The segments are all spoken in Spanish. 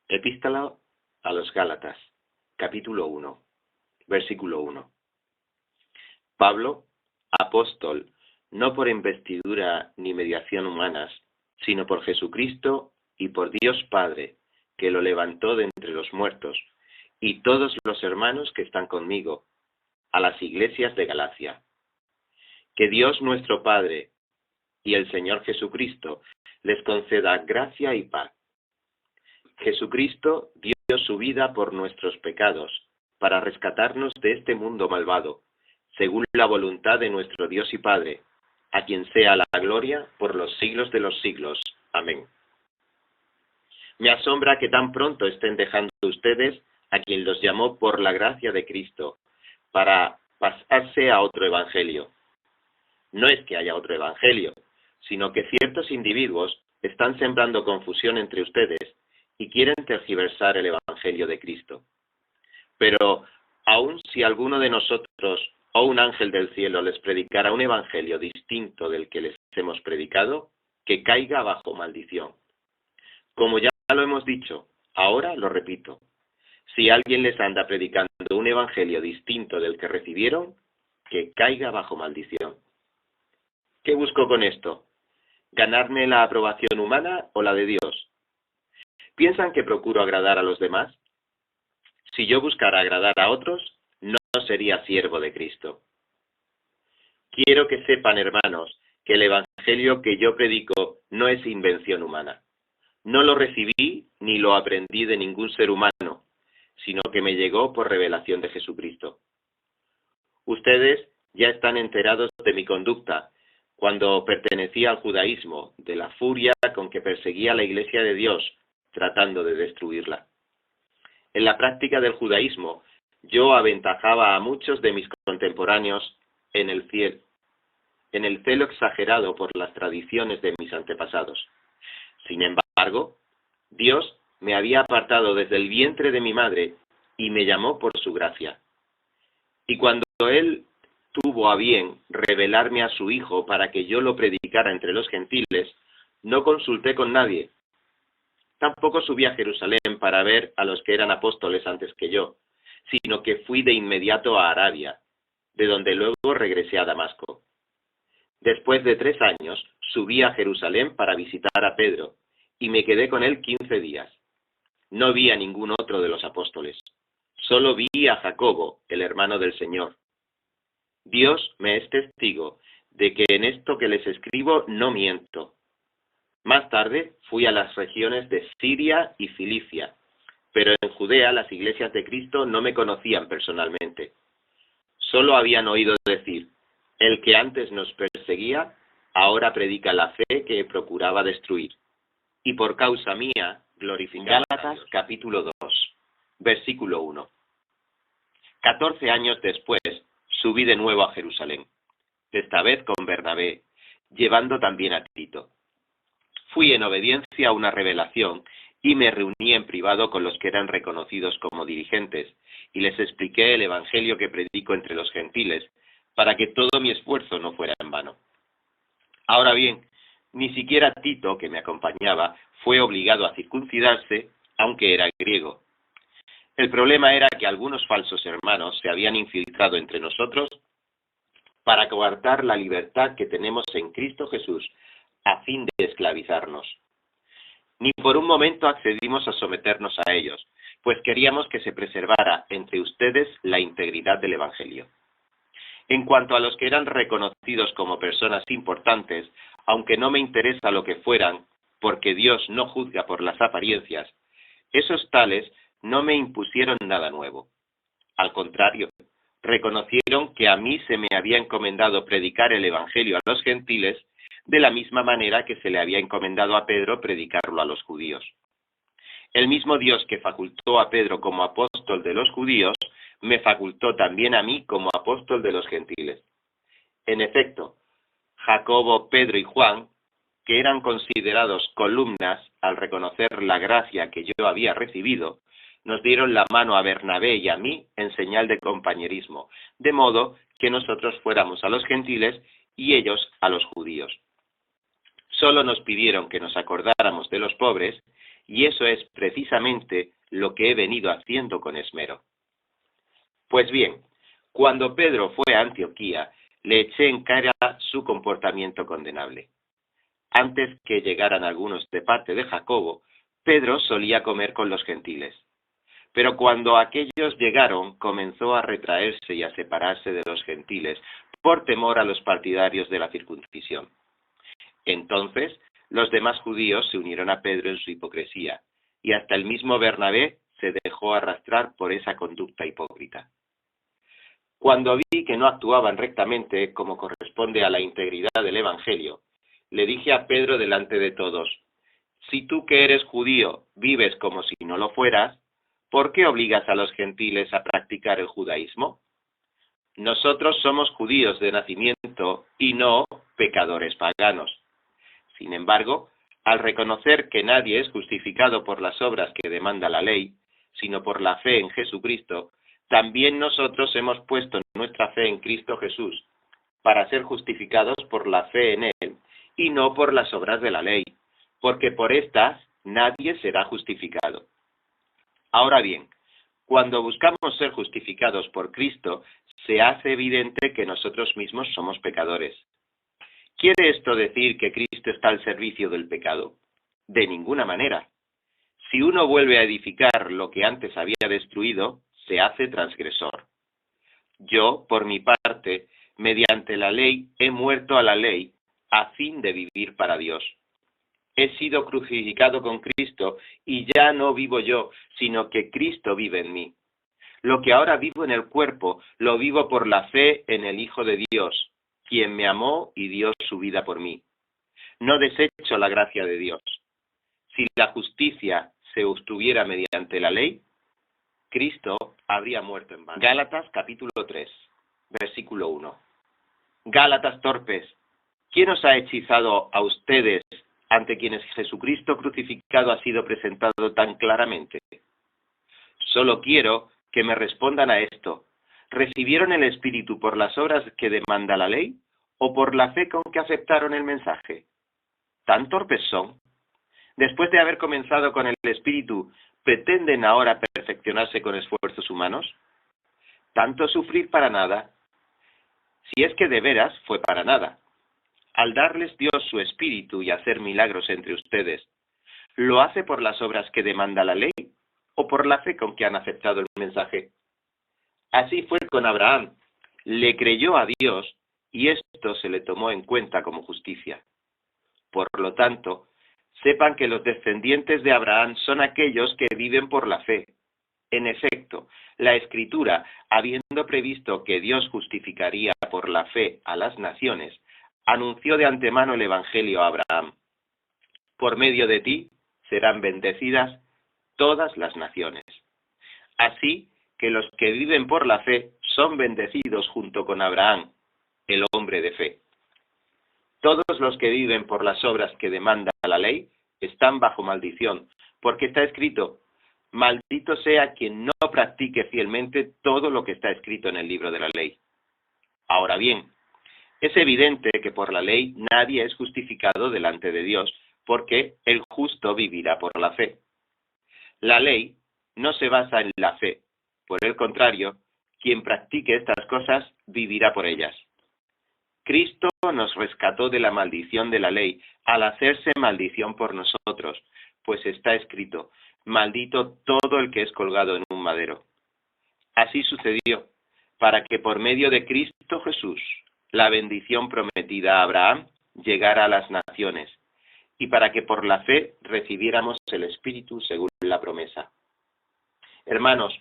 Epístola a los Gálatas, capítulo 1, versículo 1. Pablo, apóstol, no por investidura ni mediación humanas, sino por Jesucristo y por Dios Padre, que lo levantó de entre los muertos, y todos los hermanos que están conmigo, a las iglesias de Galacia. Que Dios nuestro Padre y el Señor Jesucristo les conceda gracia y paz. Jesucristo dio su vida por nuestros pecados, para rescatarnos de este mundo malvado, según la voluntad de nuestro Dios y Padre, a quien sea la gloria por los siglos de los siglos. Amén. Me asombra que tan pronto estén dejando ustedes a quien los llamó por la gracia de Cristo, para pasarse a otro evangelio. No es que haya otro evangelio, sino que ciertos individuos están sembrando confusión entre ustedes y quieren tergiversar el evangelio de Cristo. Pero aun si alguno de nosotros o un ángel del cielo les predicara un evangelio distinto del que les hemos predicado, que caiga bajo maldición. Como ya lo hemos dicho, ahora lo repito. Si alguien les anda predicando un evangelio distinto del que recibieron, que caiga bajo maldición. ¿Qué busco con esto? ¿Ganarme la aprobación humana o la de Dios? ¿Piensan que procuro agradar a los demás? Si yo buscara agradar a otros, no sería siervo de Cristo. Quiero que sepan, hermanos, que el evangelio que yo predico no es invención humana. No lo recibí ni lo aprendí de ningún ser humano, sino que me llegó por revelación de Jesucristo. Ustedes ya están enterados de mi conducta cuando pertenecía al judaísmo, de la furia con que perseguía a la Iglesia de Dios, tratando de destruirla. En la práctica del judaísmo, yo aventajaba a muchos de mis contemporáneos en el celo exagerado por las tradiciones de mis antepasados. Sin embargo, Dios me había apartado desde el vientre de mi madre y me llamó por su gracia. Y cuando Él tuvo a bien revelarme a su Hijo para que yo lo predicara entre los gentiles, no consulté con nadie. Tampoco subí a Jerusalén para ver a los que eran apóstoles antes que yo, sino que fui de inmediato a Arabia, de donde luego regresé a Damasco. Después de 3 años, subí a Jerusalén para visitar a Pedro, y me quedé con él 15 días. No vi a ningún otro de los apóstoles. Solo vi a Jacobo, el hermano del Señor. Dios me es testigo de que en esto que les escribo no miento. Más tarde fui a las regiones de Siria y Cilicia, pero en Judea las iglesias de Cristo no me conocían personalmente. Solo habían oído decir: el que antes nos perseguía, ahora predica la fe que procuraba destruir. Y por causa mía, glorificamos a Dios. Gálatas capítulo 2, versículo 1. 14 años después, subí de nuevo a Jerusalén, esta vez con Bernabé, llevando también a Tito. Fui en obediencia a una revelación y me reuní en privado con los que eran reconocidos como dirigentes, y les expliqué el evangelio que predico entre los gentiles, para que todo mi esfuerzo no fuera en vano. Ahora bien, ni siquiera Tito, que me acompañaba, fue obligado a circuncidarse, aunque era griego. El problema era que algunos falsos hermanos se habían infiltrado entre nosotros para coartar la libertad que tenemos en Cristo Jesús, a fin de esclavizarnos. Ni por un momento accedimos a someternos a ellos, pues queríamos que se preservara entre ustedes la integridad del Evangelio. En cuanto a los que eran reconocidos como personas importantes, aunque no me interesa lo que fueran, porque Dios no juzga por las apariencias, esos tales no me impusieron nada nuevo. Al contrario, reconocieron que a mí se me había encomendado predicar el Evangelio a los gentiles de la misma manera que se le había encomendado a Pedro predicarlo a los judíos. El mismo Dios que facultó a Pedro como apóstol de los judíos, me facultó también a mí como apóstol de los gentiles. En efecto, Jacobo, Pedro y Juan, que eran considerados columnas al reconocer la gracia que yo había recibido, nos dieron la mano a Bernabé y a mí en señal de compañerismo, de modo que nosotros fuéramos a los gentiles y ellos a los judíos. Solo nos pidieron que nos acordáramos de los pobres y eso es precisamente lo que he venido haciendo con esmero. Pues bien, cuando Pedro fue a Antioquía, le eché en cara su comportamiento condenable. Antes que llegaran algunos de parte de Jacobo, Pedro solía comer con los gentiles. Pero cuando aquellos llegaron, comenzó a retraerse y a separarse de los gentiles, por temor a los partidarios de la circuncisión. Entonces, los demás judíos se unieron a Pedro en su hipocresía, y hasta el mismo Bernabé se dejó arrastrar por esa conducta hipócrita. Cuando vi que no actuaban rectamente como corresponde a la integridad del Evangelio, le dije a Pedro delante de todos: si tú que eres judío vives como si no lo fueras, ¿por qué obligas a los gentiles a practicar el judaísmo? Nosotros somos judíos de nacimiento y no pecadores paganos. Sin embargo, al reconocer que nadie es justificado por las obras que demanda la ley, sino por la fe en Jesucristo, también nosotros hemos puesto nuestra fe en Cristo Jesús, para ser justificados por la fe en Él, y no por las obras de la ley, porque por estas nadie será justificado. Ahora bien, cuando buscamos ser justificados por Cristo, se hace evidente que nosotros mismos somos pecadores. ¿Quiere esto decir que Cristo está al servicio del pecado? De ninguna manera. Si uno vuelve a edificar lo que antes había destruido, se hace transgresor. Yo, por mi parte, mediante la ley, he muerto a la ley, a fin de vivir para Dios. He sido crucificado con Cristo, y ya no vivo yo, sino que Cristo vive en mí. Lo que ahora vivo en el cuerpo, lo vivo por la fe en el Hijo de Dios, quien me amó y dio su vida por mí. No desecho la gracia de Dios. Si la justicia se obtuviera mediante la ley, Cristo habría muerto en vano. Gálatas capítulo 3, versículo 1. Gálatas torpes, ¿quién os ha hechizado a ustedes ante quienes Jesucristo crucificado ha sido presentado tan claramente? Solo quiero que me respondan a esto. ¿Recibieron el Espíritu por las obras que demanda la ley o por la fe con que aceptaron el mensaje? ¿Tan torpes son? Después de haber comenzado con el Espíritu, ¿pretenden ahora perfeccionarse con esfuerzos humanos? ¿Tanto sufrir para nada? Si es que de veras fue para nada. Al darles Dios su Espíritu y hacer milagros entre ustedes, ¿lo hace por las obras que demanda la ley o por la fe con que han aceptado el mensaje? Así fue con Abraham. Le creyó a Dios y esto se le tomó en cuenta como justicia. Por lo tanto, sepan que los descendientes de Abraham son aquellos que viven por la fe. En efecto, la Escritura, habiendo previsto que Dios justificaría por la fe a las naciones, anunció de antemano el Evangelio a Abraham. Por medio de ti serán bendecidas todas las naciones. Así que los que viven por la fe son bendecidos junto con Abraham, el hombre de fe. Todos los que viven por las obras que demanda la ley están bajo maldición, porque está escrito: maldito sea quien no practique fielmente todo lo que está escrito en el libro de la ley. Ahora bien, es evidente que por la ley nadie es justificado delante de Dios, porque el justo vivirá por la fe. La ley no se basa en la fe. Por el contrario, quien practique estas cosas vivirá por ellas. Cristo nos rescató de la maldición de la ley al hacerse maldición por nosotros, pues está escrito: maldito todo el que es colgado en un madero. Así sucedió, para que por medio de Cristo Jesús la bendición prometida a Abraham llegara a las naciones, y para que por la fe recibiéramos el Espíritu según la promesa. Hermanos,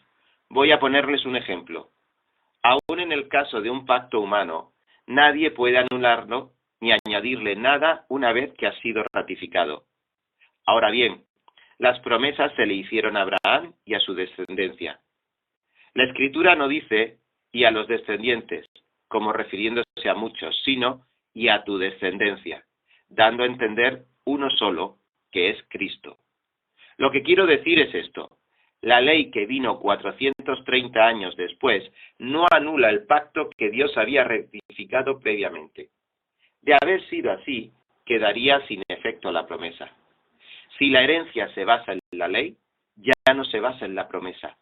voy a ponerles un ejemplo. Aún en el caso de un pacto humano, nadie puede anularlo ni añadirle nada una vez que ha sido ratificado. Ahora bien, las promesas se le hicieron a Abraham y a su descendencia. La Escritura no dice «y a los descendientes», como refiriéndose a muchos, sino «y a tu descendencia», dando a entender uno solo, que es Cristo. Lo que quiero decir es esto: la ley que vino 430 años después no anula el pacto que Dios había ratificado previamente. De haber sido así, quedaría sin efecto la promesa. Si la herencia se basa en la ley, ya no se basa en la promesa,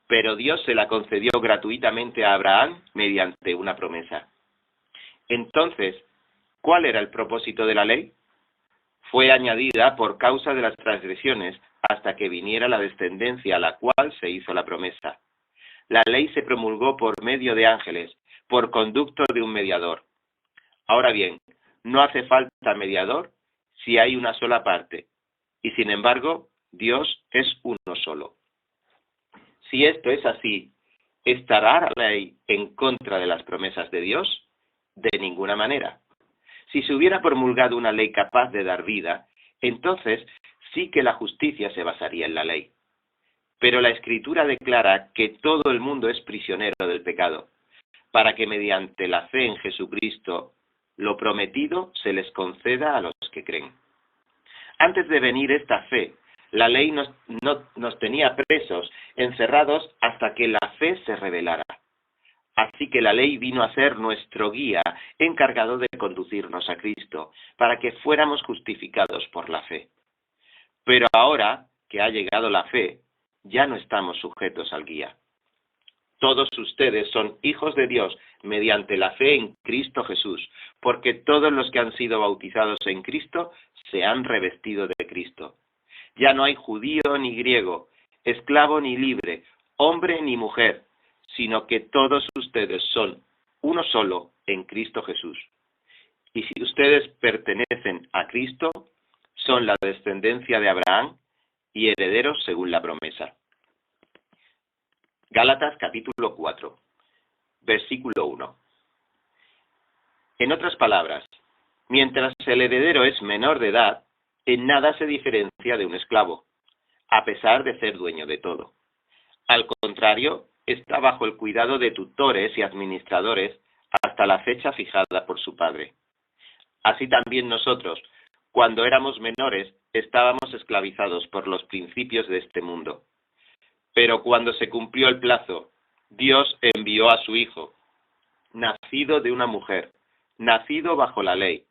pero Dios se la concedió gratuitamente a Abraham mediante una promesa. Entonces, ¿cuál era el propósito de la ley? Fue añadida por causa de las transgresiones hasta que viniera la descendencia a la cual se hizo la promesa. La ley se promulgó por medio de ángeles, por conducto de un mediador. Ahora bien, no hace falta mediador si hay una sola parte, y sin embargo, Dios es uno solo. Si esto es así, ¿estará la ley en contra de las promesas de Dios? De ninguna manera. Si se hubiera promulgado una ley capaz de dar vida, entonces sí que la justicia se basaría en la ley. Pero la Escritura declara que todo el mundo es prisionero del pecado, para que mediante la fe en Jesucristo lo prometido se les conceda a los que creen. Antes de venir esta fe, la ley nos tenía presos, encerrados hasta que la fe se revelara. Así que la ley vino a ser nuestro guía, encargado de conducirnos a Cristo, para que fuéramos justificados por la fe. Pero ahora que ha llegado la fe, ya no estamos sujetos al guía. Todos ustedes son hijos de Dios mediante la fe en Cristo Jesús, porque todos los que han sido bautizados en Cristo se han revestido de Cristo. Ya no hay judío ni griego, esclavo ni libre, hombre ni mujer, sino que todos ustedes son uno solo en Cristo Jesús. Y si ustedes pertenecen a Cristo, son la descendencia de Abraham y herederos según la promesa. Gálatas capítulo 4, versículo 1. En otras palabras, mientras el heredero es menor de edad, en nada se diferencia de un esclavo, a pesar de ser dueño de todo. Al contrario, está bajo el cuidado de tutores y administradores hasta la fecha fijada por su padre. Así también nosotros, cuando éramos menores, estábamos esclavizados por los principios de este mundo. Pero cuando se cumplió el plazo, Dios envió a su Hijo, nacido de una mujer, nacido bajo la ley,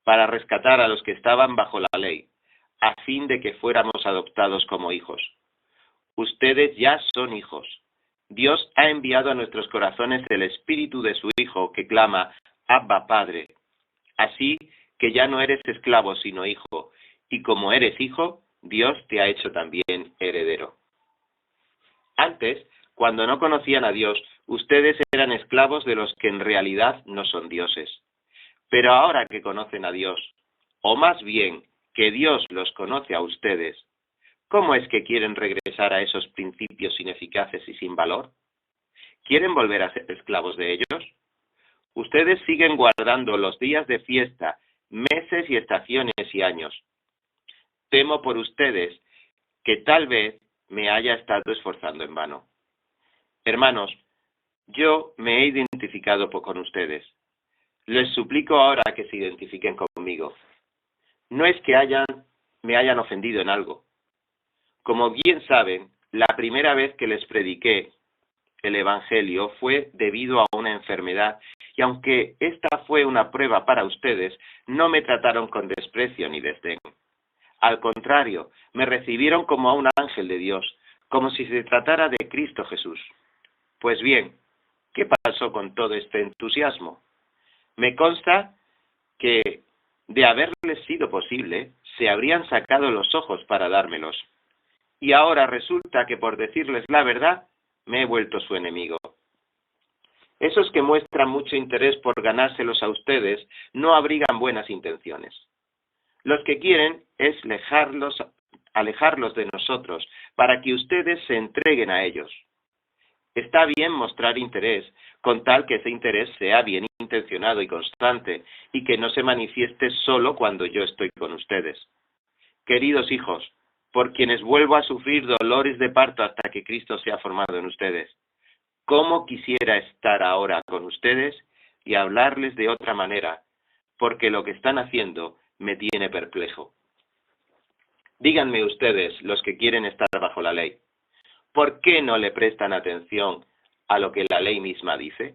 para rescatar a los que estaban bajo la ley, a fin de que fuéramos adoptados como hijos. Ustedes ya son hijos. Dios ha enviado a nuestros corazones el Espíritu de su Hijo, que clama, Abba, Padre. Así que ya no eres esclavo, sino hijo, y como eres hijo, Dios te ha hecho también heredero. Antes, cuando no conocían a Dios, ustedes eran esclavos de los que en realidad no son dioses. Pero ahora que conocen a Dios, o más bien que Dios los conoce a ustedes, ¿cómo es que quieren regresar a esos principios ineficaces y sin valor? ¿Quieren volver a ser esclavos de ellos? Ustedes siguen guardando los días de fiesta, meses y estaciones y años. Temo por ustedes que tal vez me haya estado esforzando en vano. Hermanos, yo me he identificado con ustedes. Les suplico ahora que se identifiquen conmigo. No es que me hayan ofendido en algo. Como bien saben, la primera vez que les prediqué el Evangelio fue debido a una enfermedad, y aunque esta fue una prueba para ustedes, no me trataron con desprecio ni desdén. Al contrario, me recibieron como a un ángel de Dios, como si se tratara de Cristo Jesús. Pues bien, ¿qué pasó con todo este entusiasmo? Me consta que, de haberles sido posible, se habrían sacado los ojos para dármelos. Y ahora resulta que, por decirles la verdad, me he vuelto su enemigo. Esos que muestran mucho interés por ganárselos a ustedes no abrigan buenas intenciones. Los que quieren es alejarlos de nosotros, para que ustedes se entreguen a ellos. Está bien mostrar interés, con tal que ese interés sea bien intencionado y constante, y que no se manifieste solo cuando yo estoy con ustedes. Queridos hijos, por quienes vuelvo a sufrir dolores de parto hasta que Cristo sea formado en ustedes, ¿cómo quisiera estar ahora con ustedes y hablarles de otra manera? Porque lo que están haciendo me tiene perplejo. Díganme ustedes, los que quieren estar bajo la ley, ¿por qué no le prestan atención a lo que la ley misma dice?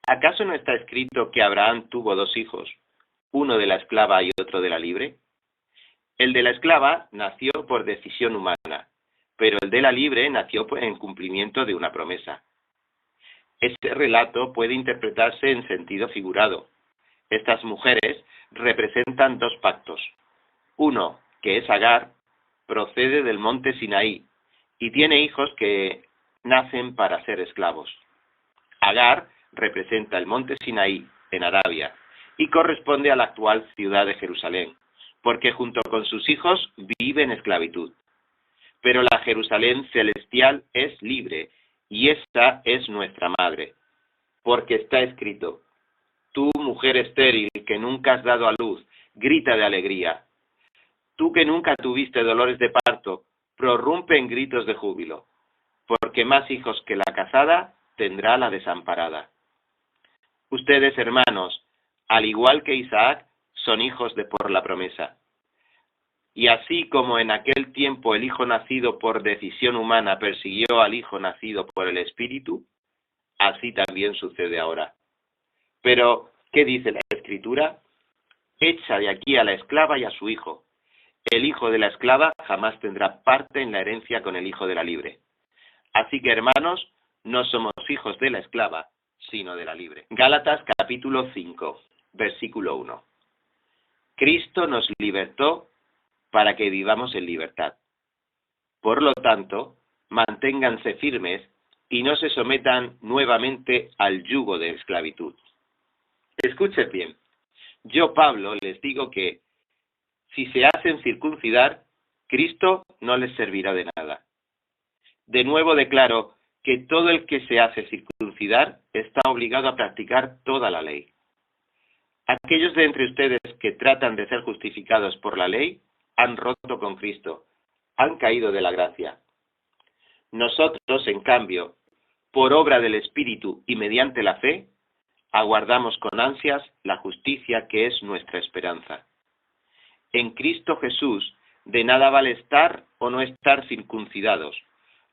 ¿Acaso no está escrito que Abraham tuvo 2 hijos, uno de la esclava y otro de la libre? El de la esclava nació por decisión humana, pero el de la libre nació en cumplimiento de una promesa. Este relato puede interpretarse en sentido figurado. Estas mujeres representan dos pactos. Uno, que es Agar, procede del monte Sinaí y tiene hijos que nacen para ser esclavos. Agar representa el monte Sinaí en Arabia y corresponde a la actual ciudad de Jerusalén, porque junto con sus hijos vive en esclavitud. Pero la Jerusalén celestial es libre y esta es nuestra madre, porque está escrito: tú, mujer estéril que nunca has dado a luz, grita de alegría. Tú que nunca tuviste dolores de parto, prorrumpe en gritos de júbilo, porque más hijos que la casada tendrá la desamparada. Ustedes, hermanos, al igual que Isaac, son hijos de por la promesa. Y así como en aquel tiempo el hijo nacido por decisión humana persiguió al hijo nacido por el Espíritu, así también sucede ahora. Pero, ¿qué dice la Escritura? Echa de aquí a la esclava y a su hijo. El hijo de la esclava jamás tendrá parte en la herencia con el hijo de la libre. Así que, hermanos, no somos hijos de la esclava, sino de la libre. Gálatas capítulo 5, versículo 1. Cristo nos libertó para que vivamos en libertad. Por lo tanto, manténganse firmes y no se sometan nuevamente al yugo de esclavitud. Escuchen bien. Yo, Pablo, les digo que si se hacen circuncidar, Cristo no les servirá de nada. De nuevo declaro que todo el que se hace circuncidar está obligado a practicar toda la ley. Aquellos de entre ustedes que tratan de ser justificados por la ley han roto con Cristo, han caído de la gracia. Nosotros, en cambio, por obra del Espíritu y mediante la fe, aguardamos con ansias la justicia que es nuestra esperanza. En Cristo Jesús, de nada vale estar o no estar circuncidados.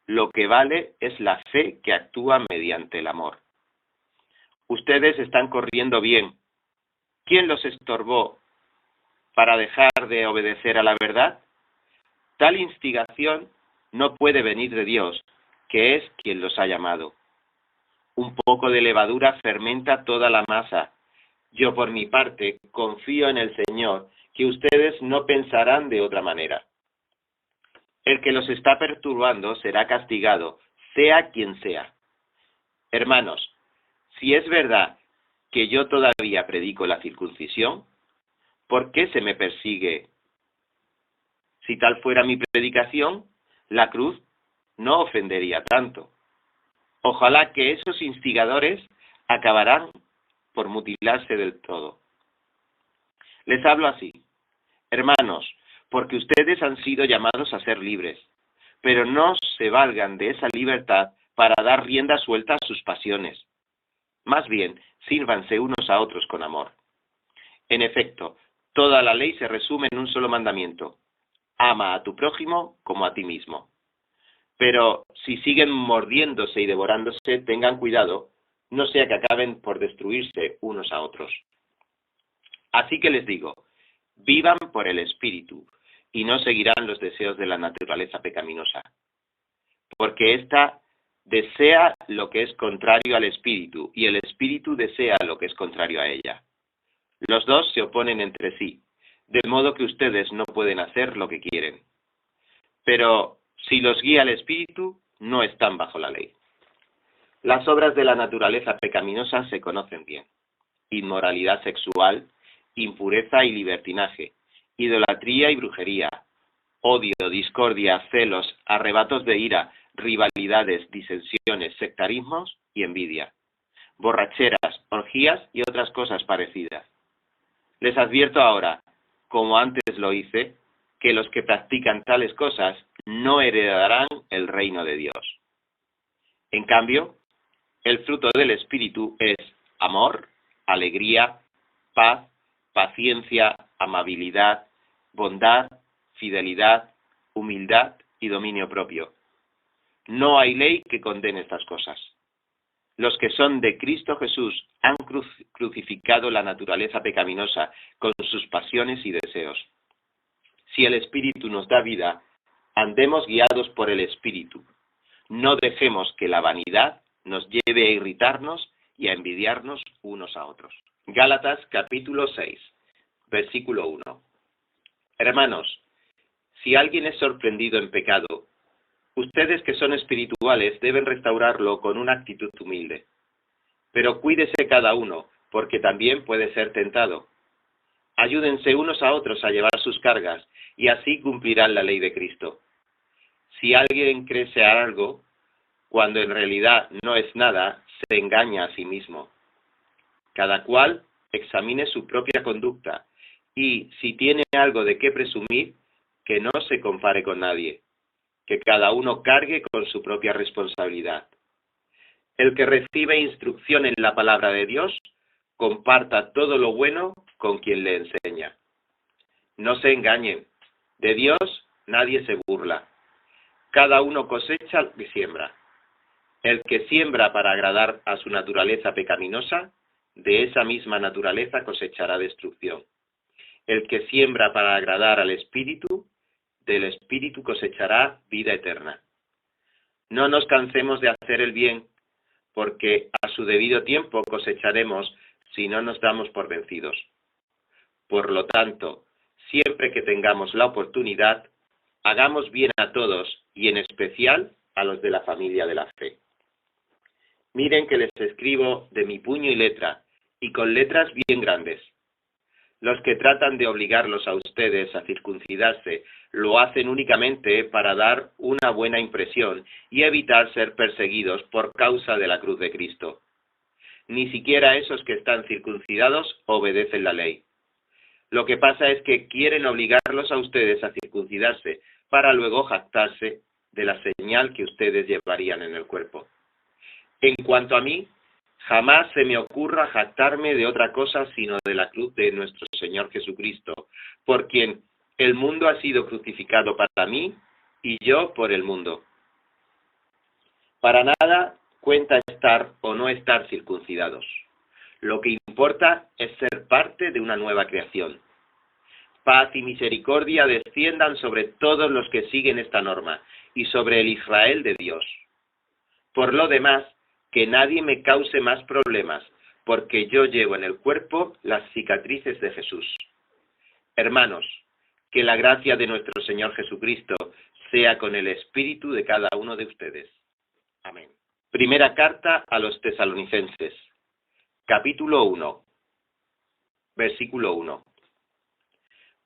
Lo que vale es la fe que actúa mediante el amor. Ustedes están corriendo bien. ¿Quién los estorbó para dejar de obedecer a la verdad? Tal instigación no puede venir de Dios, que es quien los ha llamado. Un poco de levadura fermenta toda la masa. Yo, por mi parte, confío en el Señor, que ustedes no pensarán de otra manera. El que los está perturbando será castigado, sea quien sea. Hermanos, si es verdad que yo todavía predico la circuncisión, ¿por qué se me persigue? Si tal fuera mi predicación, la cruz no ofendería tanto. Ojalá que esos instigadores acabarán por mutilarse del todo. Les hablo así: hermanos, porque ustedes han sido llamados a ser libres, pero no se valgan de esa libertad para dar rienda suelta a sus pasiones. Más bien, sírvanse unos a otros con amor. En efecto, toda la ley se resume en un solo mandamiento: ama a tu prójimo como a ti mismo. Pero si siguen mordiéndose y devorándose, tengan cuidado, no sea que acaben por destruirse unos a otros. Así que les digo, vivan por el Espíritu, y no seguirán los deseos de la naturaleza pecaminosa. Porque ésta desea lo que es contrario al Espíritu, y el Espíritu desea lo que es contrario a ella. Los dos se oponen entre sí, de modo que ustedes no pueden hacer lo que quieren. Pero si los guía el Espíritu, no están bajo la ley. Las obras de la naturaleza pecaminosa se conocen bien: inmoralidad sexual, impureza y libertinaje, idolatría y brujería, odio, discordia, celos, arrebatos de ira, rivalidades, disensiones, sectarismos y envidia, borracheras, orgías y otras cosas parecidas. Les advierto ahora, como antes lo hice, que los que practican tales cosas no heredarán el reino de Dios. En cambio, el fruto del Espíritu es amor, alegría, paz, paciencia, amabilidad, bondad, fidelidad, humildad y dominio propio. No hay ley que condene estas cosas. Los que son de Cristo Jesús han crucificado la naturaleza pecaminosa con sus pasiones y deseos. Si el Espíritu nos da vida, andemos guiados por el Espíritu. No dejemos que la vanidad nos lleve a irritarnos y a envidiarnos unos a otros. Gálatas capítulo 6, versículo 1. Hermanos, si alguien es sorprendido en pecado, ustedes que son espirituales deben restaurarlo con una actitud humilde. Pero cuídese cada uno, porque también puede ser tentado. Ayúdense unos a otros a llevar sus cargas, y así cumplirán la ley de Cristo. Si alguien cree ser algo, cuando en realidad no es nada, se engaña a sí mismo. Cada cual examine su propia conducta, y si tiene algo de qué presumir, que no se compare con nadie, que cada uno cargue con su propia responsabilidad. El que recibe instrucción en la palabra de Dios, comparta todo lo bueno con quien le enseña. No se engañen, de Dios nadie se burla. Cada uno cosecha lo que siembra. El que siembra para agradar a su naturaleza pecaminosa, de esa misma naturaleza cosechará destrucción. El que siembra para agradar al Espíritu, del Espíritu cosechará vida eterna. No nos cansemos de hacer el bien, porque a su debido tiempo cosecharemos si no nos damos por vencidos. Por lo tanto, siempre que tengamos la oportunidad, hagamos bien a todos y en especial a los de la familia de la fe. Miren que les escribo de mi puño y letra, y con letras bien grandes. Los que tratan de obligarlos a ustedes a circuncidarse lo hacen únicamente para dar una buena impresión y evitar ser perseguidos por causa de la cruz de Cristo. Ni siquiera esos que están circuncidados obedecen la ley. Lo que pasa es que quieren obligarlos a ustedes a circuncidarse para luego jactarse de la señal que ustedes llevarían en el cuerpo. En cuanto a mí, jamás se me ocurra jactarme de otra cosa sino de la cruz de nuestro Señor Jesucristo, por quien el mundo ha sido crucificado para mí y yo por el mundo. Para nada cuenta estar o no estar circuncidados. Lo que importa es ser parte de una nueva creación. Paz y misericordia desciendan sobre todos los que siguen esta norma y sobre el Israel de Dios. Por lo demás, que nadie me cause más problemas, porque yo llevo en el cuerpo las cicatrices de Jesús. Hermanos, que la gracia de nuestro Señor Jesucristo sea con el espíritu de cada uno de ustedes. Amén. Primera carta a los Tesalonicenses, capítulo 1, versículo 1.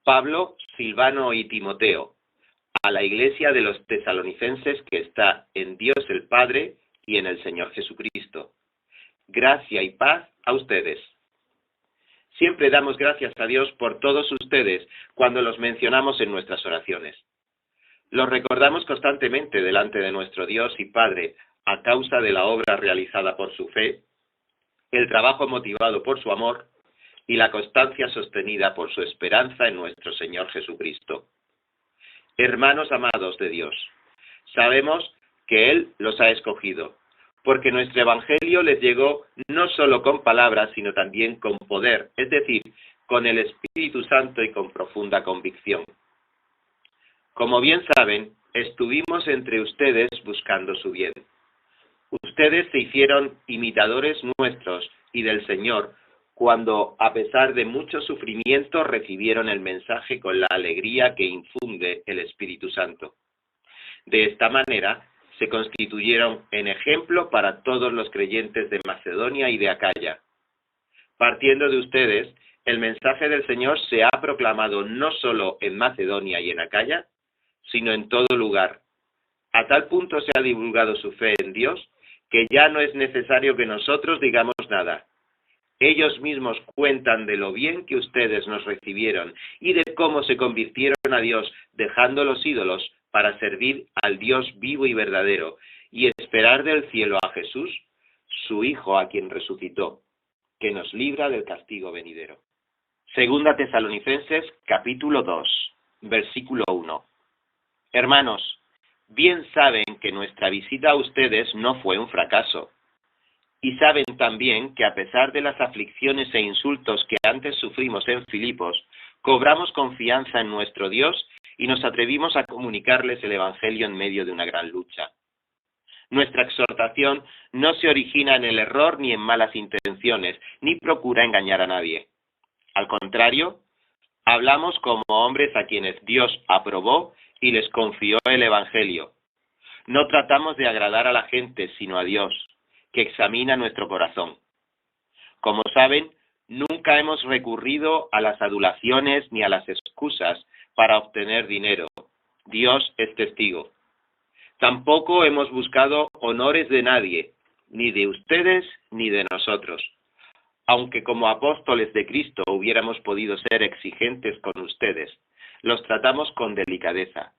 Pablo, Silvano y Timoteo, a la iglesia de los Tesalonicenses que está en Dios el Padre y en el Señor Jesucristo. Gracia y paz a ustedes. Siempre damos gracias a Dios por todos ustedes cuando los mencionamos en nuestras oraciones. Los recordamos constantemente delante de nuestro Dios y Padre a causa de la obra realizada por su fe, el trabajo motivado por su amor y la constancia sostenida por su esperanza en nuestro Señor Jesucristo. Hermanos amados de Dios, sabemos que Él los ha escogido, porque nuestro Evangelio les llegó no solo con palabras, sino también con poder, es decir, con el Espíritu Santo y con profunda convicción. Como bien saben, estuvimos entre ustedes buscando su bien. Ustedes se hicieron imitadores nuestros y del Señor, cuando, a pesar de mucho sufrimiento, recibieron el mensaje con la alegría que infunde el Espíritu Santo. De esta manera, se constituyeron en ejemplo para todos los creyentes de Macedonia y de Acaya. Partiendo de ustedes, el mensaje del Señor se ha proclamado no solo en Macedonia y en Acaya, sino en todo lugar. A tal punto se ha divulgado su fe en Dios, que ya no es necesario que nosotros digamos nada. Ellos mismos cuentan de lo bien que ustedes nos recibieron y de cómo se convirtieron a Dios dejando los ídolos para servir al Dios vivo y verdadero y esperar del cielo a Jesús, su Hijo a quien resucitó, que nos libra del castigo venidero. Segunda Tesalonicenses, capítulo 2, versículo 1. Hermanos, bien saben que nuestra visita a ustedes no fue un fracaso. Y saben también que a pesar de las aflicciones e insultos que antes sufrimos en Filipos, cobramos confianza en nuestro Dios y nos atrevimos a comunicarles el Evangelio en medio de una gran lucha. Nuestra exhortación no se origina en el error ni en malas intenciones, ni procura engañar a nadie. Al contrario, hablamos como hombres a quienes Dios aprobó y les confió el Evangelio. No tratamos de agradar a la gente, sino a Dios, que examina nuestro corazón. Como saben, nunca hemos recurrido a las adulaciones ni a las excusas para obtener dinero. Dios es testigo. Tampoco hemos buscado honores de nadie, ni de ustedes ni de nosotros. Aunque como apóstoles de Cristo hubiéramos podido ser exigentes con ustedes, los tratamos con delicadeza,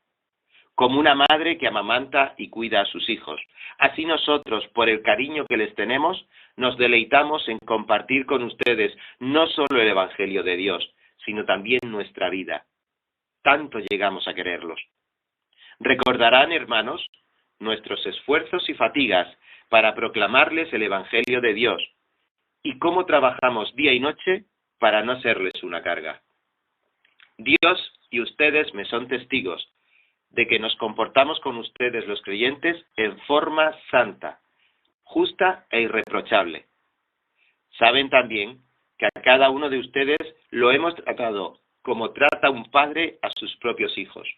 como una madre que amamanta y cuida a sus hijos. Así nosotros, por el cariño que les tenemos, nos deleitamos en compartir con ustedes no solo el Evangelio de Dios, sino también nuestra vida. Tanto llegamos a quererlos. Recordarán, hermanos, nuestros esfuerzos y fatigas para proclamarles el Evangelio de Dios y cómo trabajamos día y noche para no serles una carga. Dios y ustedes me son testigos de que nos comportamos con ustedes los creyentes en forma santa, justa e irreprochable. Saben también que a cada uno de ustedes lo hemos tratado como trata un padre a sus propios hijos.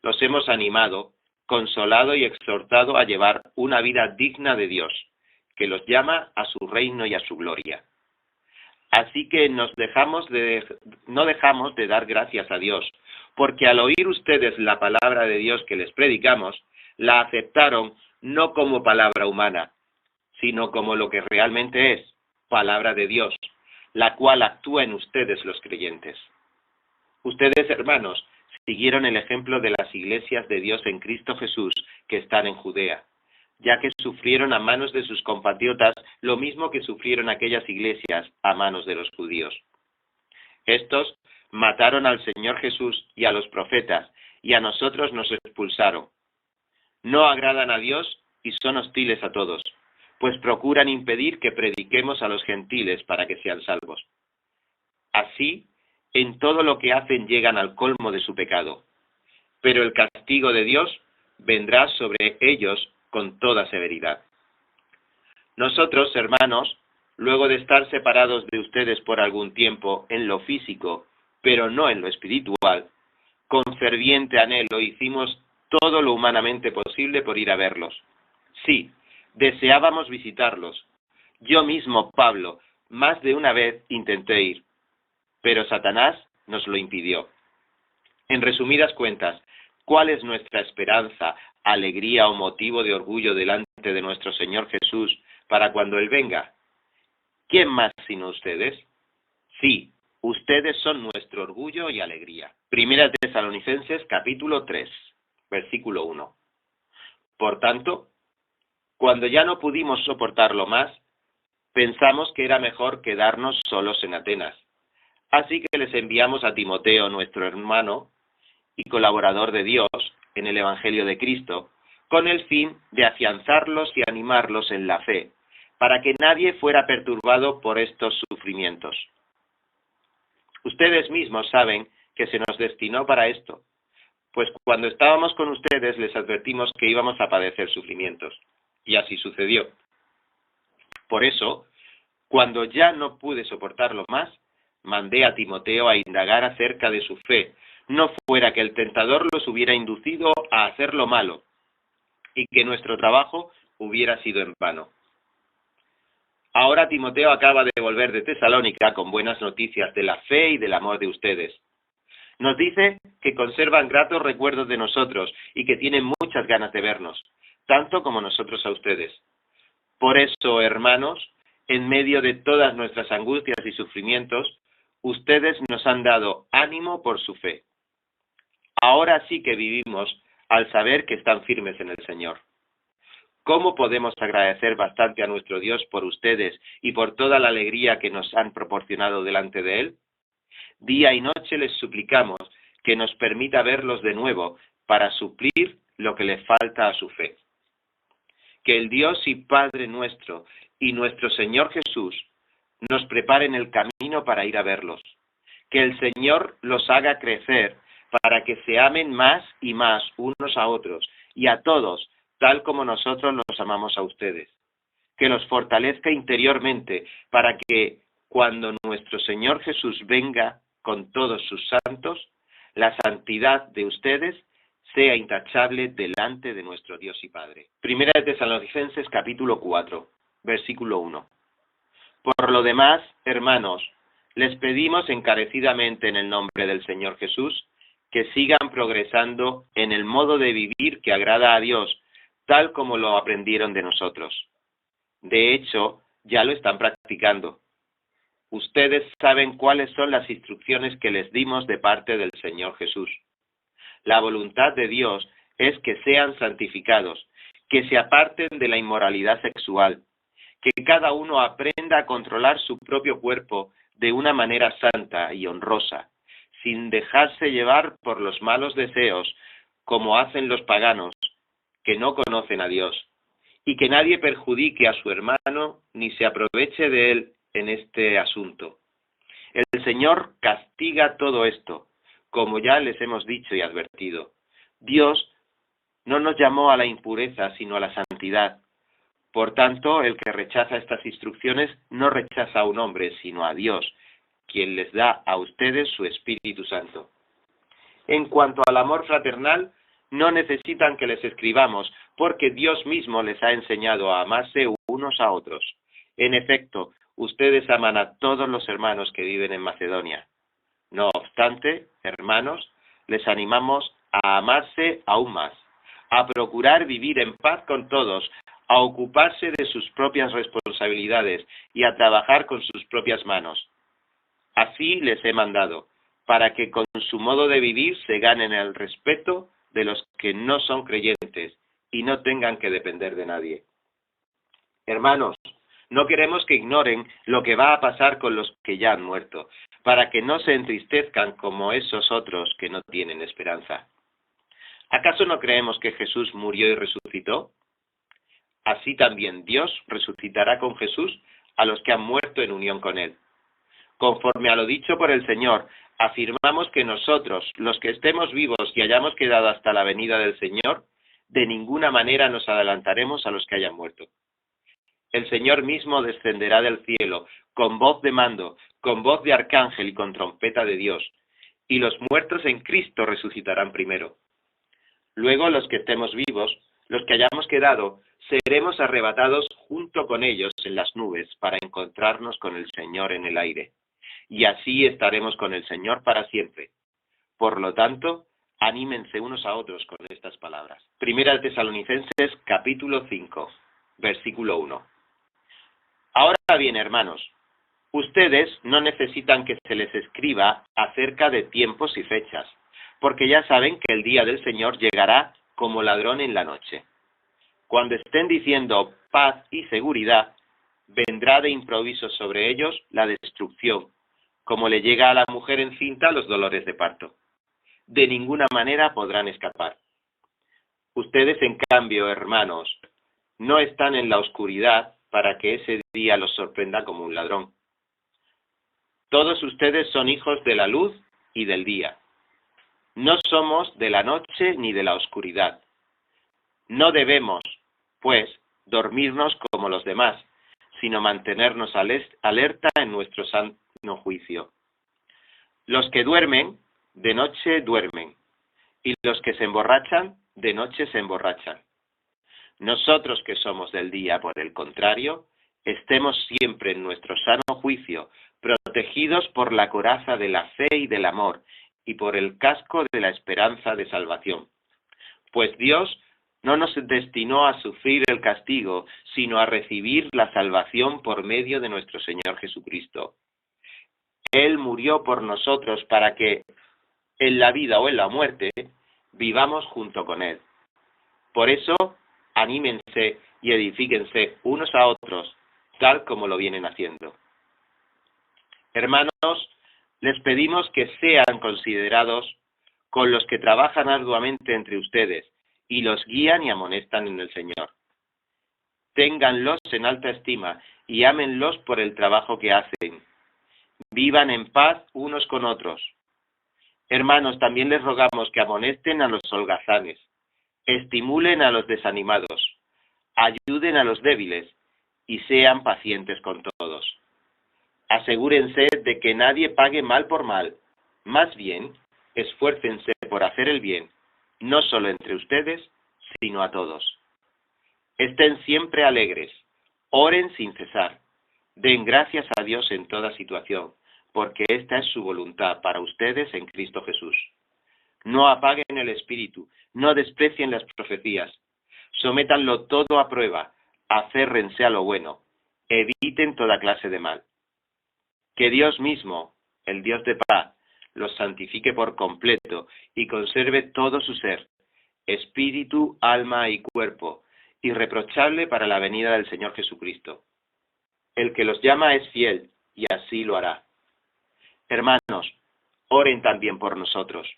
Los hemos animado, consolado y exhortado a llevar una vida digna de Dios, que los llama a su reino y a su gloria. Así que no dejamos de dar gracias a Dios, porque al oír ustedes la palabra de Dios que les predicamos, la aceptaron no como palabra humana, sino como lo que realmente es, palabra de Dios, la cual actúa en ustedes los creyentes. Ustedes, hermanos, siguieron el ejemplo de las iglesias de Dios en Cristo Jesús que están en Judea, ya que sufrieron a manos de sus compatriotas lo mismo que sufrieron aquellas iglesias a manos de los judíos. Estos mataron al Señor Jesús y a los profetas, y a nosotros nos expulsaron. No agradan a Dios y son hostiles a todos, pues procuran impedir que prediquemos a los gentiles para que sean salvos. Así, en todo lo que hacen llegan al colmo de su pecado, pero el castigo de Dios vendrá sobre ellos con toda severidad. Nosotros, hermanos, luego de estar separados de ustedes por algún tiempo en lo físico, pero no en lo espiritual, con ferviente anhelo hicimos todo lo humanamente posible por ir a verlos. Sí, deseábamos visitarlos. Yo mismo, Pablo, más de una vez intenté ir, pero Satanás nos lo impidió. En resumidas cuentas, ¿cuál es nuestra esperanza, alegría o motivo de orgullo delante de nuestro Señor Jesús para cuando Él venga? ¿Quién más sino ustedes? Sí, ustedes son nuestro orgullo y alegría. Primera Tesalonicenses capítulo 3, versículo 1. Por tanto, cuando ya no pudimos soportarlo más, pensamos que era mejor quedarnos solos en Atenas. Así que les enviamos a Timoteo, nuestro hermano y colaborador de Dios en el Evangelio de Cristo, con el fin de afianzarlos y animarlos en la fe, para que nadie fuera perturbado por estos sufrimientos. Ustedes mismos saben que se nos destinó para esto, pues cuando estábamos con ustedes les advertimos que íbamos a padecer sufrimientos, y así sucedió. Por eso, cuando ya no pude soportarlo más, mandé a Timoteo a indagar acerca de su fe, no fuera que el tentador los hubiera inducido a hacer lo malo, y que nuestro trabajo hubiera sido en vano. Ahora Timoteo acaba de volver de Tesalónica con buenas noticias de la fe y del amor de ustedes. Nos dice que conservan gratos recuerdos de nosotros y que tienen muchas ganas de vernos, tanto como nosotros a ustedes. Por eso, hermanos, en medio de todas nuestras angustias y sufrimientos, ustedes nos han dado ánimo por su fe. Ahora sí que vivimos al saber que están firmes en el Señor. ¿Cómo podemos agradecer bastante a nuestro Dios por ustedes y por toda la alegría que nos han proporcionado delante de Él? Día y noche les suplicamos que nos permita verlos de nuevo para suplir lo que le falta a su fe. Que el Dios y Padre nuestro y nuestro Señor Jesús nos preparen el camino para ir a verlos. Que el Señor los haga crecer para que se amen más y más unos a otros y a todos, tal como nosotros los amamos a ustedes. Que los fortalezca interiormente para que cuando nuestro Señor Jesús venga con todos sus santos, la santidad de ustedes sea intachable delante de nuestro Dios y Padre. Primera de Tesalonicenses capítulo 4, versículo 1. Por lo demás, hermanos, les pedimos encarecidamente en el nombre del Señor Jesús que sigan progresando en el modo de vivir que agrada a Dios, tal como lo aprendieron de nosotros. De hecho, ya lo están practicando. Ustedes saben cuáles son las instrucciones que les dimos de parte del Señor Jesús. La voluntad de Dios es que sean santificados, que se aparten de la inmoralidad sexual, que cada uno aprenda a controlar su propio cuerpo de una manera santa y honrosa, sin dejarse llevar por los malos deseos, como hacen los paganos, que no conocen a Dios, y que nadie perjudique a su hermano ni se aproveche de él en este asunto. El Señor castiga todo esto, como ya les hemos dicho y advertido. Dios no nos llamó a la impureza, sino a la santidad. Por tanto, el que rechaza estas instrucciones no rechaza a un hombre, sino a Dios, quien les da a ustedes su Espíritu Santo. En cuanto al amor fraternal, no necesitan que les escribamos, porque Dios mismo les ha enseñado a amarse unos a otros. En efecto, ustedes aman a todos los hermanos que viven en Macedonia. No obstante, hermanos, les animamos a amarse aún más, a procurar vivir en paz con todos, a ocuparse de sus propias responsabilidades y a trabajar con sus propias manos. Así les he mandado, para que con su modo de vivir se ganen el respeto de los que no son creyentes y no tengan que depender de nadie. Hermanos, no queremos que ignoren lo que va a pasar con los que ya han muerto, para que no se entristezcan como esos otros que no tienen esperanza. ¿Acaso no creemos que Jesús murió y resucitó? Así también Dios resucitará con Jesús a los que han muerto en unión con Él. Conforme a lo dicho por el Señor, afirmamos que nosotros, los que estemos vivos y hayamos quedado hasta la venida del Señor, de ninguna manera nos adelantaremos a los que hayan muerto. El Señor mismo descenderá del cielo, con voz de mando, con voz de arcángel y con trompeta de Dios, y los muertos en Cristo resucitarán primero. Luego los que estemos vivos, los que hayamos quedado, seremos arrebatados junto con ellos en las nubes para encontrarnos con el Señor en el aire. Y así estaremos con el Señor para siempre. Por lo tanto, anímense unos a otros con estas palabras. Primera de Tesalonicenses, capítulo 5, versículo 1. Ahora bien, hermanos, ustedes no necesitan que se les escriba acerca de tiempos y fechas, porque ya saben que el día del Señor llegará como ladrón en la noche. Cuando estén diciendo paz y seguridad, vendrá de improviso sobre ellos la destrucción, como le llega a la mujer encinta los dolores de parto. De ninguna manera podrán escapar. Ustedes, en cambio, hermanos, no están en la oscuridad para que ese día los sorprenda como un ladrón. Todos ustedes son hijos de la luz y del día. No somos de la noche ni de la oscuridad. No debemos, pues, dormirnos como los demás, sino mantenernos alerta en nuestro sano juicio. Los que duermen, de noche duermen, y los que se emborrachan, de noche se emborrachan. Nosotros que somos del día, por el contrario, estemos siempre en nuestro sano juicio, protegidos por la coraza de la fe y del amor, y por el casco de la esperanza de salvación. Pues Dios no nos destinó a sufrir el castigo, sino a recibir la salvación por medio de nuestro Señor Jesucristo. Él murió por nosotros para que, en la vida o en la muerte, vivamos junto con Él. Por eso, anímense y edifíquense unos a otros, tal como lo vienen haciendo. Hermanos, les pedimos que sean considerados con los que trabajan arduamente entre ustedes y los guían y amonestan en el Señor. Ténganlos en alta estima y ámenlos por el trabajo que hacen. Vivan en paz unos con otros. Hermanos, también les rogamos que amonesten a los holgazanes, estimulen a los desanimados, ayuden a los débiles y sean pacientes con todos. Asegúrense de que nadie pague mal por mal. Más bien, esfuércense por hacer el bien, no solo entre ustedes, sino a todos. Estén siempre alegres, oren sin cesar, den gracias a Dios en toda situación, porque esta es su voluntad para ustedes en Cristo Jesús. No apaguen el espíritu, no desprecien las profecías, sométanlo todo a prueba, aférrense a lo bueno, eviten toda clase de mal. Que Dios mismo, el Dios de paz, los santifique por completo y conserve todo su ser, espíritu, alma y cuerpo, irreprochable para la venida del Señor Jesucristo. El que los llama es fiel y así lo hará. Hermanos, oren también por nosotros.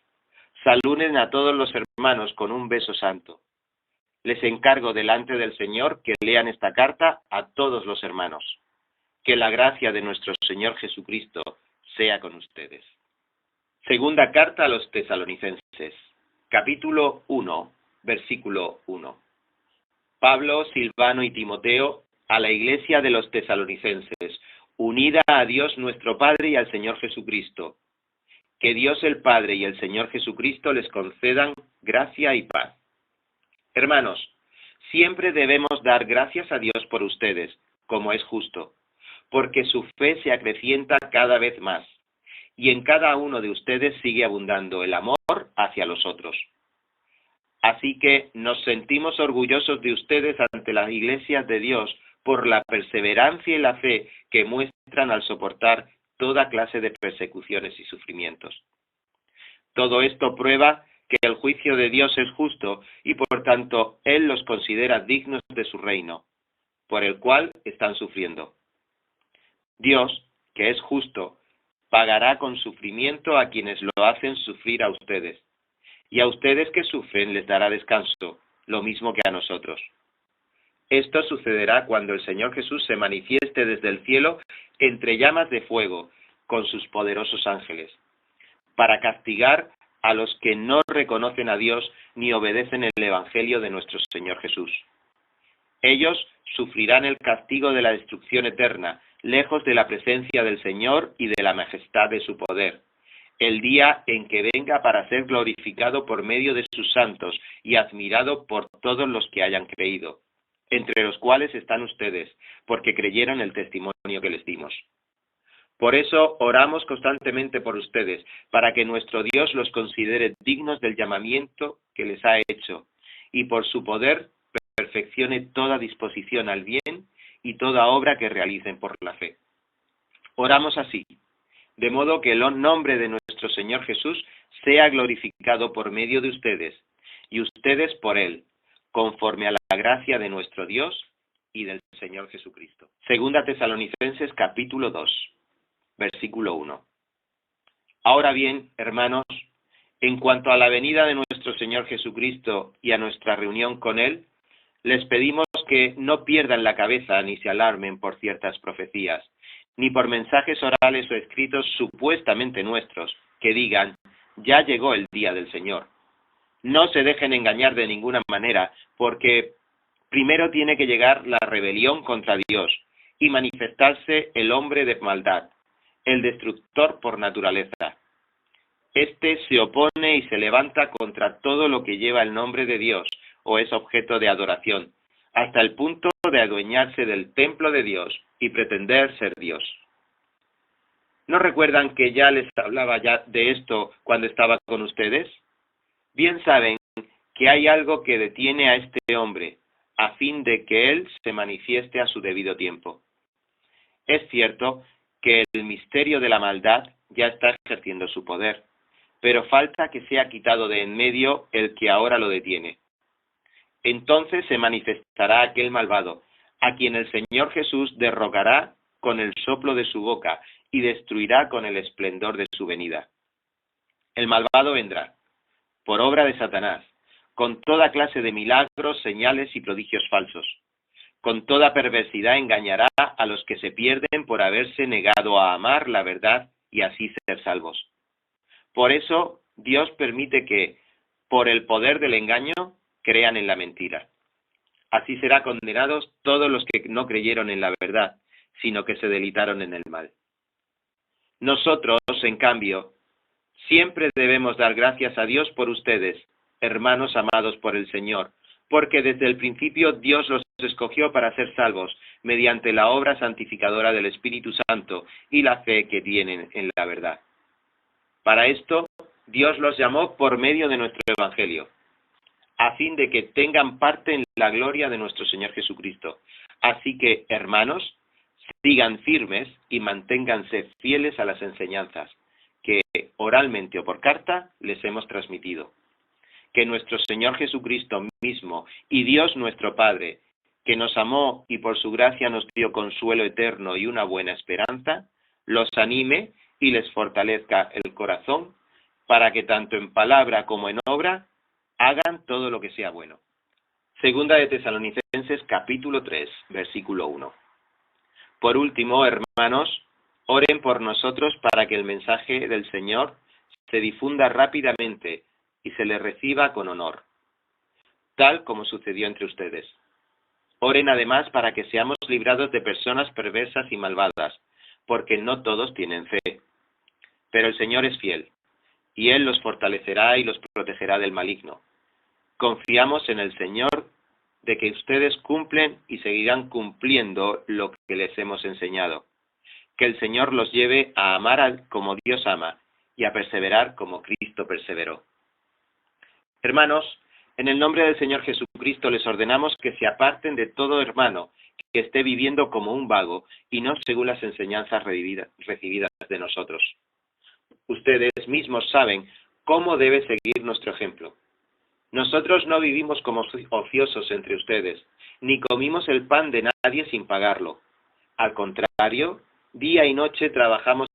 Saluden a todos los hermanos con un beso santo. Les encargo delante del Señor que lean esta carta a todos los hermanos. Que la gracia de nuestro Señor Jesucristo sea con ustedes. Segunda carta a los Tesalonicenses, capítulo 1, versículo 1. Pablo, Silvano y Timoteo, a la iglesia de los Tesalonicenses, unida a Dios nuestro Padre y al Señor Jesucristo. Que Dios el Padre y el Señor Jesucristo les concedan gracia y paz. Hermanos, siempre debemos dar gracias a Dios por ustedes, como es justo, porque su fe se acrecienta cada vez más, y en cada uno de ustedes sigue abundando el amor hacia los otros. Así que nos sentimos orgullosos de ustedes ante las iglesias de Dios por la perseverancia y la fe que muestran al soportar toda clase de persecuciones y sufrimientos. Todo esto prueba que el juicio de Dios es justo y por tanto Él los considera dignos de su reino, por el cual están sufriendo. Dios, que es justo, pagará con sufrimiento a quienes lo hacen sufrir a ustedes, y a ustedes que sufren les dará descanso, lo mismo que a nosotros. Esto sucederá cuando el Señor Jesús se manifieste desde el cielo entre llamas de fuego con sus poderosos ángeles, para castigar a los que no reconocen a Dios ni obedecen el Evangelio de nuestro Señor Jesús. Ellos sufrirán el castigo de la destrucción eterna, lejos de la presencia del Señor y de la majestad de su poder, el día en que venga para ser glorificado por medio de sus santos y admirado por todos los que hayan creído, entre los cuales están ustedes, porque creyeron el testimonio que les dimos. Por eso oramos constantemente por ustedes, para que nuestro Dios los considere dignos del llamamiento que les ha hecho, y por su poder perfeccione toda disposición al bien y toda obra que realicen por la fe. Oramos así, de modo que el nombre de nuestro Señor Jesús sea glorificado por medio de ustedes, y ustedes por Él, conforme a la gracia de nuestro Dios y del Señor Jesucristo. Segunda Tesalonicenses capítulo 2, versículo 1. Ahora bien, hermanos, en cuanto a la venida de nuestro Señor Jesucristo y a nuestra reunión con Él, les pedimos que no pierdan la cabeza ni se alarmen por ciertas profecías, ni por mensajes orales o escritos supuestamente nuestros, que digan, ya llegó el día del Señor. No se dejen engañar de ninguna manera, porque primero tiene que llegar la rebelión contra Dios y manifestarse el hombre de maldad, el destructor por naturaleza. Este se opone y se levanta contra todo lo que lleva el nombre de Dios o es objeto de adoración, hasta el punto de adueñarse del templo de Dios y pretender ser Dios. ¿No recuerdan que ya les hablaba ya de esto cuando estaba con ustedes? Bien saben que hay algo que detiene a este hombre, a fin de que él se manifieste a su debido tiempo. Es cierto que el misterio de la maldad ya está ejerciendo su poder, pero falta que sea quitado de en medio el que ahora lo detiene. Entonces se manifestará aquel malvado, a quien el Señor Jesús derrocará con el soplo de su boca y destruirá con el esplendor de su venida. El malvado vendrá, por obra de Satanás, con toda clase de milagros, señales y prodigios falsos. Con toda perversidad engañará a los que se pierden por haberse negado a amar la verdad y así ser salvos. Por eso Dios permite que, por el poder del engaño, crean en la mentira. Así serán condenados todos los que no creyeron en la verdad, sino que se deleitaron en el mal. Nosotros, en cambio, siempre debemos dar gracias a Dios por ustedes, hermanos amados por el Señor, porque desde el principio Dios los escogió para ser salvos, mediante la obra santificadora del Espíritu Santo y la fe que tienen en la verdad. Para esto, Dios los llamó por medio de nuestro Evangelio, a fin de que tengan parte en la gloria de nuestro Señor Jesucristo. Así que, hermanos, sigan firmes y manténganse fieles a las enseñanzas que, oralmente o por carta, les hemos transmitido. Que nuestro Señor Jesucristo mismo y Dios nuestro Padre, que nos amó y por su gracia nos dio consuelo eterno y una buena esperanza, los anime y les fortalezca el corazón, para que tanto en palabra como en obra hagan todo lo que sea bueno. Segunda de Tesalonicenses capítulo 3, versículo 1. Por último, hermanos, oren por nosotros para que el mensaje del Señor se difunda rápidamente y se le reciba con honor, tal como sucedió entre ustedes. Oren además para que seamos librados de personas perversas y malvadas, porque no todos tienen fe. Pero el Señor es fiel, y Él los fortalecerá y los protegerá del maligno. Confiamos en el Señor de que ustedes cumplen y seguirán cumpliendo lo que les hemos enseñado. Que el Señor los lleve a amar como Dios ama y a perseverar como Cristo perseveró. Hermanos, en el nombre del Señor Jesucristo les ordenamos que se aparten de todo hermano que esté viviendo como un vago y no según las enseñanzas recibidas de nosotros. Ustedes mismos saben cómo debe seguir nuestro ejemplo. Nosotros no vivimos como ociosos entre ustedes, ni comimos el pan de nadie sin pagarlo. Al contrario, día y noche trabajamos